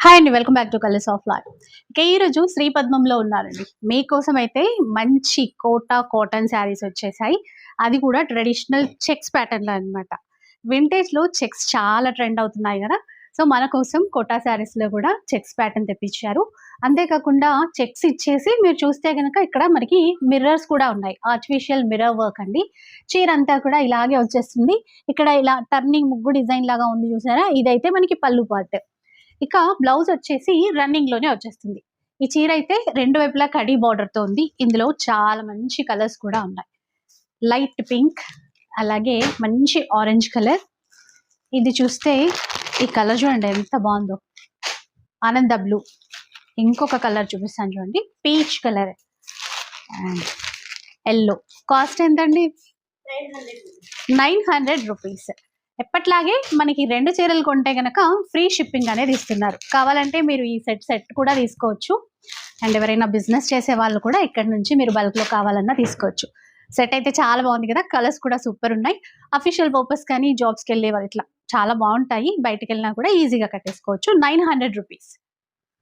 Hi అండి. Welcome back to colours of life. ఇక ఈరోజు శ్రీ పద్మంలో ఉన్నారండి. మీకోసం అయితే మంచి కోటా కాటన్ శారీస్ వచ్చేసాయి. అది కూడా ట్రెడిషనల్ చెక్స్ ప్యాటర్న్‌లో అన్నమాట. వింటేజ్‌లో చెక్స్ చాలా ట్రెండ్ అవుతున్నాయి గదా! సో, మన కోసం కోటా శారీస్‌లో కూడా చెక్స్ ప్యాటర్న్ తెప్పించారు. అంతే కాకుండా చెక్స్ ఇచ్చేసి మీరు చూస్తే గనక ఇక్కడ మనకి మిర్రర్స్ కూడా ఉన్నాయి. ఆర్టిఫిషియల్ మిర్రర్ వర్క్ అండి. చీరంతా కూడా ఇలాగే వచ్చేస్తుంది. ఇక్కడ ఇలా టర్నింగ్ ముగ్గు డిజైన్ లాగా ఉంది చూసారా? ఇదైతే మనకి పల్లు పార్ట్. ఇక బ్లౌజ్ వచ్చేసి రన్నింగ్ లోనే వచ్చేస్తుంది. ఈ చీర అయితే రెండు వైపులా కడీ బార్డర్ తో ఉంది. ఇందులో చాలా మంచి కలర్స్ కూడా ఉన్నాయి. లైట్ పింక్, అలాగే మంచి ఆరెంజ్ కలర్. ఇది చూస్తే ఈ కలర్ చూడండి ఎంత బాగుందో, ఆనంద బ్లూ. ఇంకొక కలర్ చూపిస్తాను చూడండి, peach colour and yellow. Cost ఎంతండి? 900 రూపీస్. ఎప్పట్లాగే మనకి 2 చీరలు కొంటే గనక ఫ్రీ షిప్పింగ్ అనేది ఇస్తున్నారు. కావాలంటే మీరు ఈ సెట్ కూడా తీసుకోవచ్చు. అండ్ ఎవరైనా బిజినెస్ చేసే వాళ్ళు కూడా ఇక్కడ నుంచి మీరు బల్క్‌లో కావాలన్నా తీసుకోవచ్చు. సెట్ అయితే చాలా బాగుంది కదా! కలర్స్ కూడా సూపర్ ఉన్నాయి. అఫీషియల్ పర్పస్ కానీ జాబ్స్‌కెళ్ళే వాళ్ళు ఇట్లా చాలా బాగుంటాయి. బయటికెళ్ళినా కూడా ఈజీగా కట్టేసుకోవచ్చు. 900 రూపీస్.